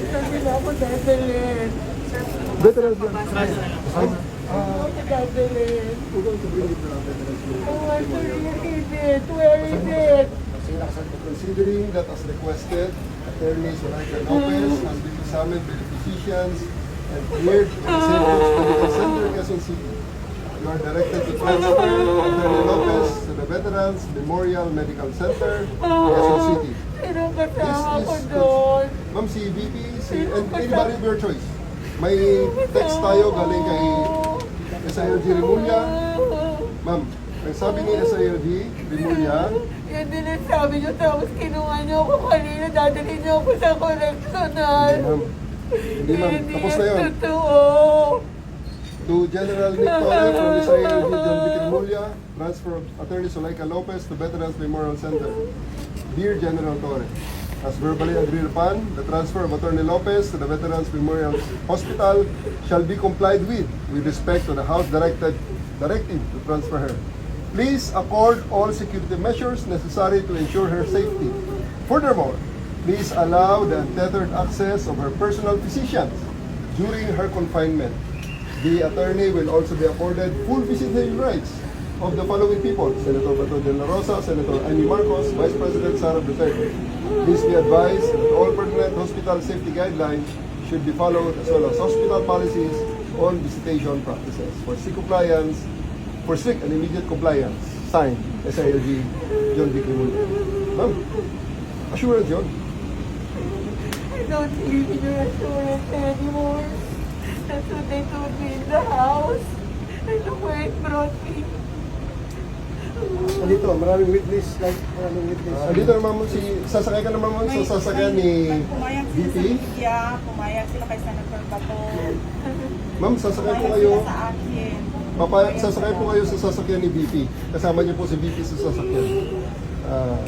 Sabi na ako dadalhin. Veterans yan. Dadalhin. We're going to bring it to veterans. Where is it? Considering that as requested, Attorney Zoraida Lopez has been examined by the physicians and cleared in the St. Luke's Medical Center, Quezon City. You are directed to transfer Attorney Lopez to the Veterans Memorial Medical Center, Quezon City. Sino kasama ko doon? Ma'am, si VP, and anybody of your choice. May text tayo galing kay SILG Rimulya. Ma'am, ang sabi ni SILG Rimulya, yan din ang sabi niyo, tapos kinuha niyo ako kanina, dadalhin niyo ako sa correctional. hindi ma'am, tapos na yun. Totoo. To General Nick Torre from SILG John Vic Rimulya, transfer of Attorney Zoraida Lopez to Veterans Memorial Center. Dear General Torre, as verbally agreed upon, the transfer of Attorney Lopez to the Veterans Memorial Hospital shall be complied with respect to the House directive to transfer her. Please accord all security measures necessary to ensure her safety. Furthermore, please allow the untethered access of her personal physicians during her confinement. The attorney will also be accorded full visitation rights of the following people: Senator Bato de la Rosa, Senator Amy Marcos, Vice President Sara Duterte. Please be advised that all pertinent hospital safety guidelines should be followed, as well as hospital policies on visitation practices. For strict and immediate compliance, signed, SILG John Vic Rimulya. Ma'am, assurance yun. I don't need your assurance anymore. That's what they told me in the house. I know where it brought me. Dito, maraming witness. Dito naman sasakay ka naman sa sasakyan ni Pumayag VP. sila sa media, pumayag sila kay Senator Bato. Ma'am, sasakay po Pumayag kayo. sila sa akin. Sasakay po kayo sa sasakyan ni VP. Kasama niyo po si VP sa sasakyan.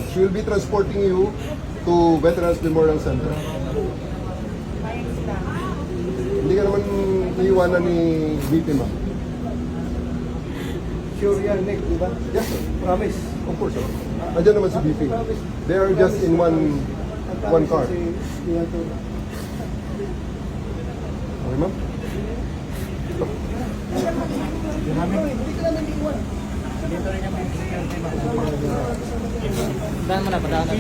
She will be transporting you to Veterans Memorial Center. Pumayag sila. Hindi ka naman iiwanan ni VP, ma'am. Sure yan, Nick, di ba? Yes, sir. Promise. Of course, sir. Nandiyan naman si VP. They are just in one car. Okay, ma'am? Padaan mo na, padaan na.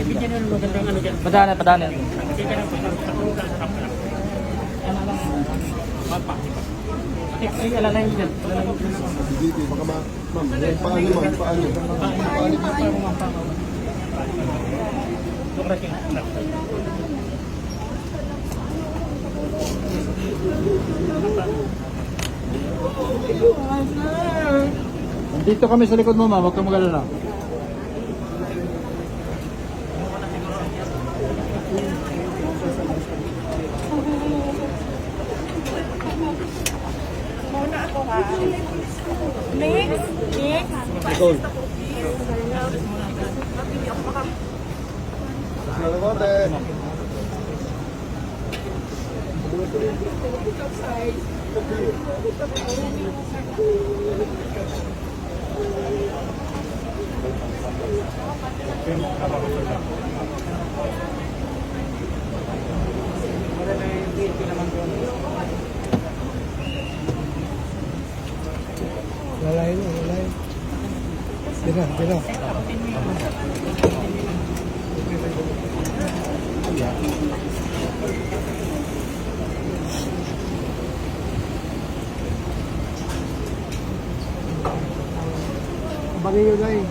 Padaan na, padaan na. Ay, alalay mo dyan. Si VP, baka ma'am, paano ma'am? Paano? Dito kami sa likod mo, ma. Huwag kang mag-alala. Muna ako ha. Next. Nicole. Salamat eh. Lalay mo, lalay. Dina, dina. Abangin nyo, guys.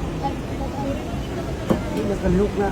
Nakalihok na.